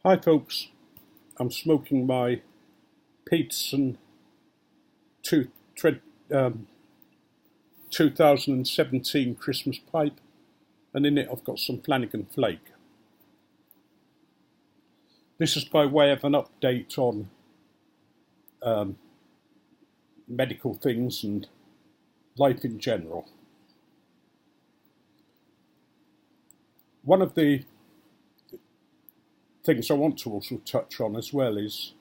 Hi folks, I'm smoking my Peterson 2017 Christmas pipe, and in it I've got some Flanagan Flake. This is by way of an update on medical things and life in general. One of the things I want to also touch on as well is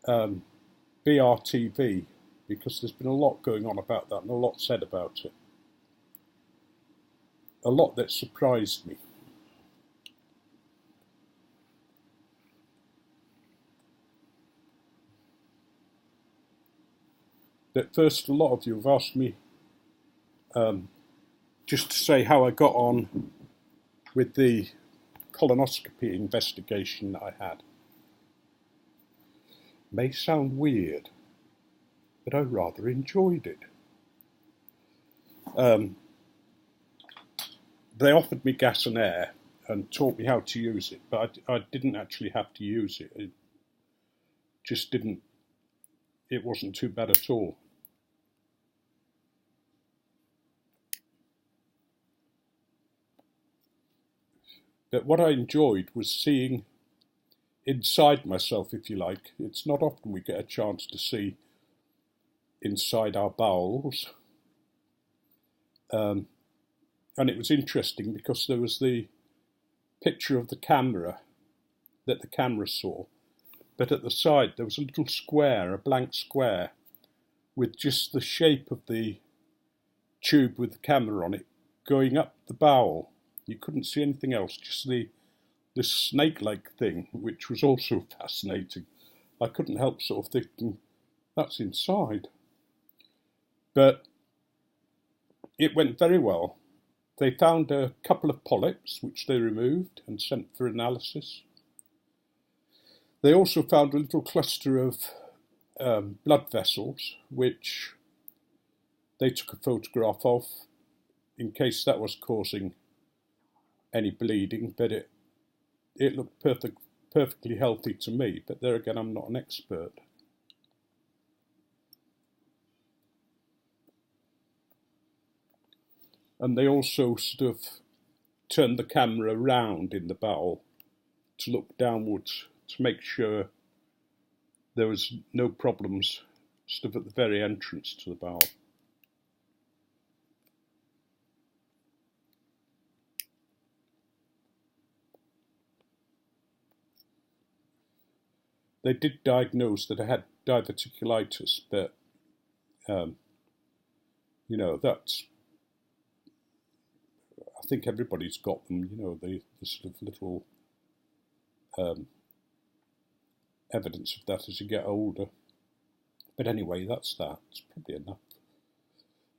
BRTV, because there's been a lot going on about that and a lot said about it. A lot that surprised me. At first, a lot of you have asked me just to say how I got on with the colonoscopy investigation that I had. May sound weird, but I rather enjoyed it. They offered me gas and air and taught me how to use it, but I didn't actually have to use it. It just didn't, it wasn't too bad at all. But what I enjoyed was seeing inside myself, if you like. It's not often we get a chance to see inside our bowels. And it was interesting because there was the picture of the camera that the camera saw, but at the side there was a little square, a blank square, with just the shape of the tube with the camera on it going up the bowel. You couldn't see anything else, just this snake-like thing, which was also fascinating. I couldn't help sort of thinking, that's inside. But it went very well. They found a couple of polyps, which they removed and sent for analysis. They also found a little cluster of blood vessels, which they took a photograph of in case that was causing any bleeding, but it looked perfectly healthy to me. But there again, I'm not an expert. And they also sort of turned the camera around in the bowel to look downwards to make sure there was no problems sort of at the very entrance to the bowel. They did diagnose that I had diverticulitis, but that's, I think everybody's got them, the sort of little evidence of that as you get older. But anyway, that's that. It's probably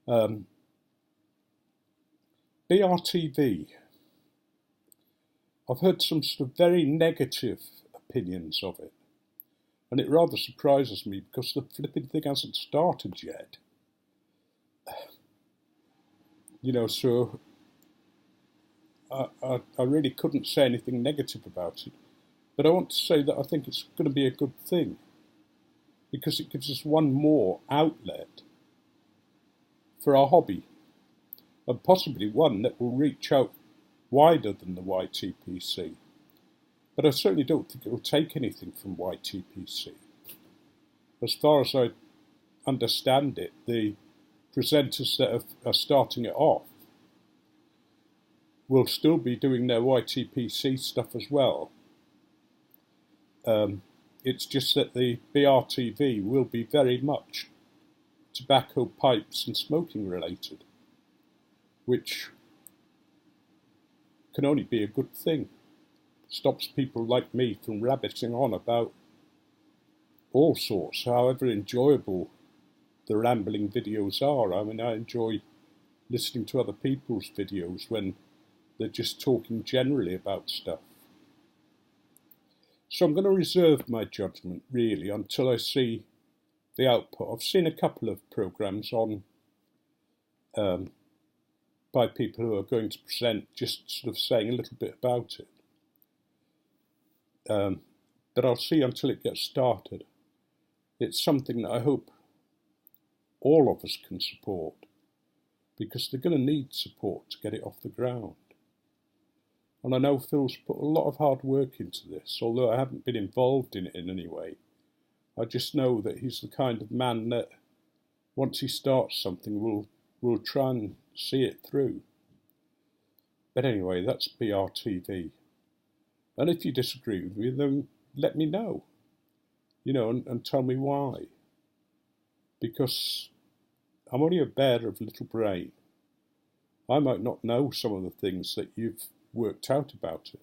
enough. BRTV. I've heard some sort of very negative opinions of it. And it rather surprises me because the flipping thing hasn't started yet. So I really couldn't say anything negative about it. But I want to say that I think it's going to be a good thing because it gives us one more outlet for our hobby, and possibly one that will reach out wider than the YTPC. But I certainly don't think it will take anything from YTPC. As far as I understand it, the presenters that are starting it off will still be doing their YTPC stuff as well. It's just that the BRTV will be very much tobacco, pipes and smoking related, which can only be a good thing. Stops people like me from rabbiting on about all sorts, however enjoyable the rambling videos are. I mean, I enjoy listening to other people's videos when they're just talking generally about stuff. So I'm going to reserve my judgment, really, until I see the output. I've seen a couple of programmes on by people who are going to present, just sort of saying a little bit about it. But I'll see until it gets started. It's something that I hope all of us can support, because they're going to need support to get it off the ground. And I know Phil's put a lot of hard work into this, although I haven't been involved in it in any way. I just know that he's the kind of man that, once he starts something, will try and see it through. But anyway, that's BRTV. And if you disagree with me, then let me know, and tell me why. Because I'm only a bearer of little brain. I might not know some of the things that you've worked out about it.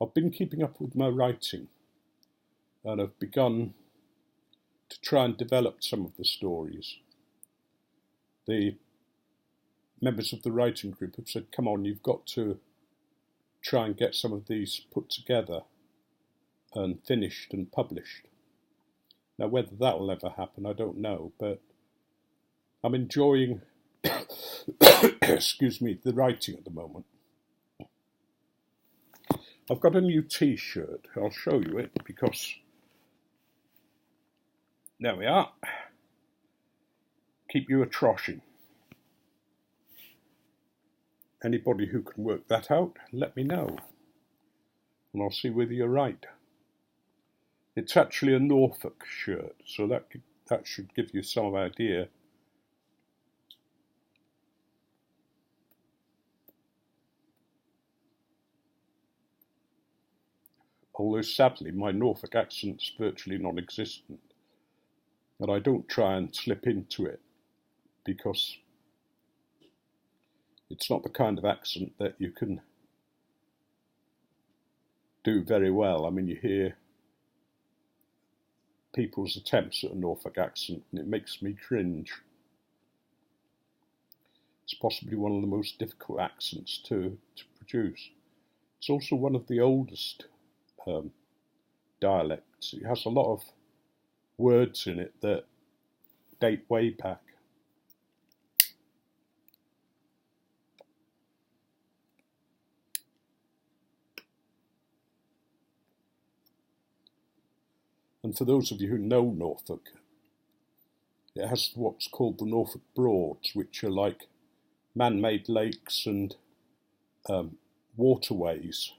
I've been keeping up with my writing, and I've begun to try and develop some of the stories. The members of the writing group have said, come on, you've got to try and get some of these put together and finished and published. Now, whether that will ever happen, I don't know, but I'm enjoying excuse me, the writing at the moment. I've got a new t-shirt. I'll show you it, because there we are. Keep you a-troshing. Anybody who can work that out, let me know, and I'll see whether you're right. It's actually a Norfolk shirt, so that should give you some idea. Although sadly my Norfolk accent's virtually non-existent, and I don't try and slip into it, because it's not the kind of accent that you can do very well. I mean, you hear people's attempts at a Norfolk accent and it makes me cringe. It's possibly one of the most difficult accents to produce. It's also one of the oldest dialects. It has a lot of words in it that date way back. And for those of you who know Norfolk, it has what's called the Norfolk Broads, which are like man-made lakes and waterways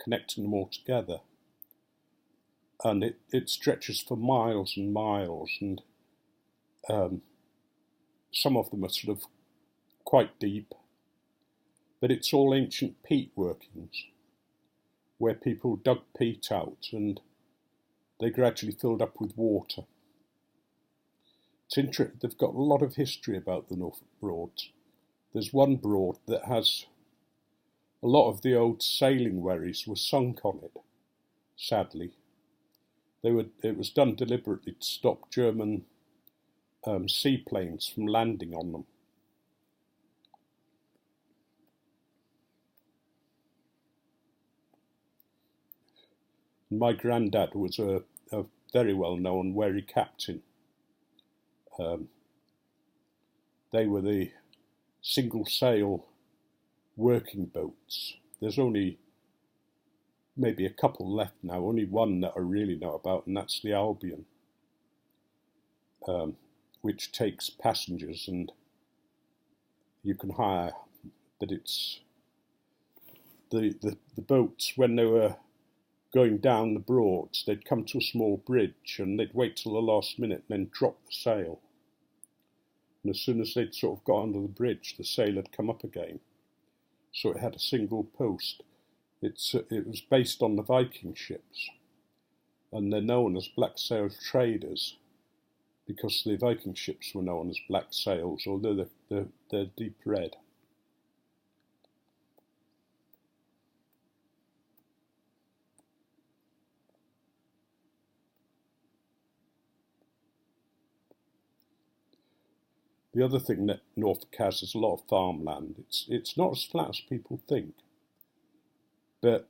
connecting them all together. And it stretches for miles and miles, and some of them are sort of quite deep, but it's all ancient peat workings, where people dug peat out and they gradually filled up with water. It's interesting, they've got a lot of history about the Norfolk Broads. There's one broad that has a lot of the old sailing wherries were sunk on it, sadly. It was done deliberately to stop German seaplanes from landing on them. My granddad was a very well-known wherry captain. They were the single-sail working boats. There's only maybe a couple left now, only one that I really know about, and that's the Albion, which takes passengers and you can hire, but it's the boats, when they were going down the Broads, they'd come to a small bridge and they'd wait till the last minute and then drop the sail. And as soon as they'd sort of got under the bridge, the sail had come up again. So it had a single post. It was based on the Viking ships, and they're known as black sail traders because the Viking ships were known as black sails, although they're deep red. The other thing that Norfolk has is a lot of farmland. It's not as flat as people think, but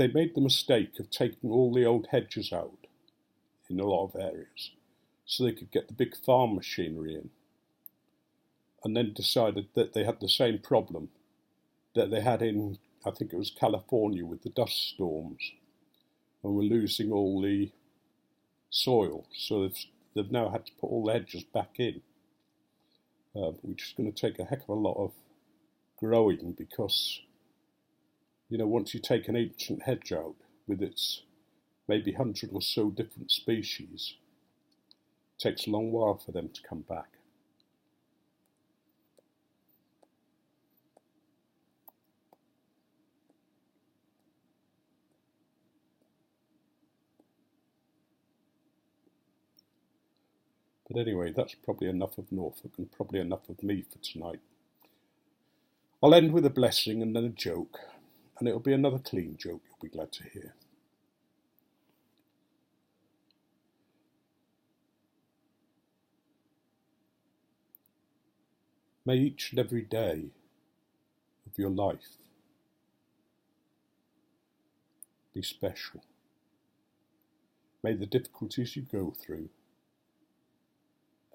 they made the mistake of taking all the old hedges out in a lot of areas so they could get the big farm machinery in, and then decided that they had the same problem that they had in, I think it was California, with the dust storms, and were losing all the soil. So they've now had to put all the hedges back in, which is going to take a heck of a lot of growing, because, you know, once you take an ancient hedge out with its maybe 100 or so different species, it takes a long while for them to come back. But anyway, that's probably enough of Norfolk and probably enough of me for tonight. I'll end with a blessing and then a joke, and it'll be another clean joke you'll be glad to hear. May each and every day of your life be special. May the difficulties you go through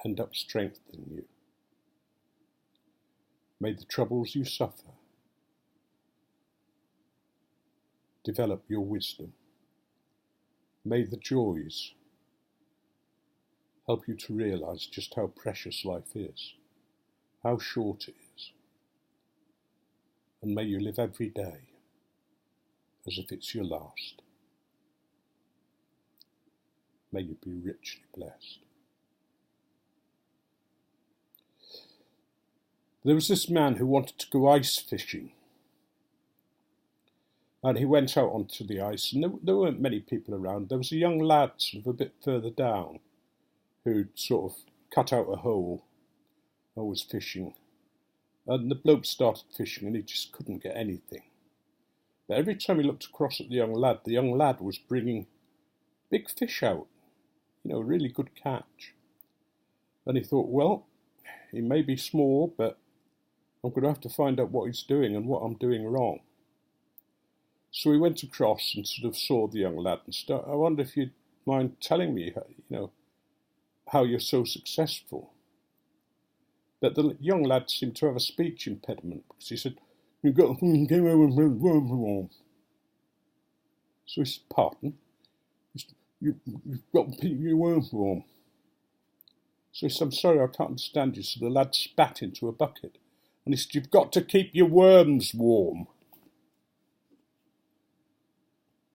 end up strengthening you. May the troubles you suffer develop your wisdom. May the joys help you to realise just how precious life is, how short it is, and may you live every day as if it's your last. May you be richly blessed. There was this man who wanted to go ice fishing, and he went out onto the ice, and there weren't many people around. There was a young lad sort of a bit further down who'd sort of cut out a hole and was fishing, and the bloke started fishing and he just couldn't get anything. But every time he looked across at the young lad was bringing big fish out, you know, a really good catch. And he thought, well, he may be small, but I'm going to have to find out what he's doing and what I'm doing wrong. So he went across and sort of saw the young lad and said, I wonder if you'd mind telling me, how you're so successful. But the young lad seemed to have a speech impediment, because he said, you've got to get over warm. So he said, pardon? He said, you've got to keep your worms warm. So he said, I'm sorry, I can't understand you. So the lad spat into a bucket. And he said, you've got to keep your worms warm.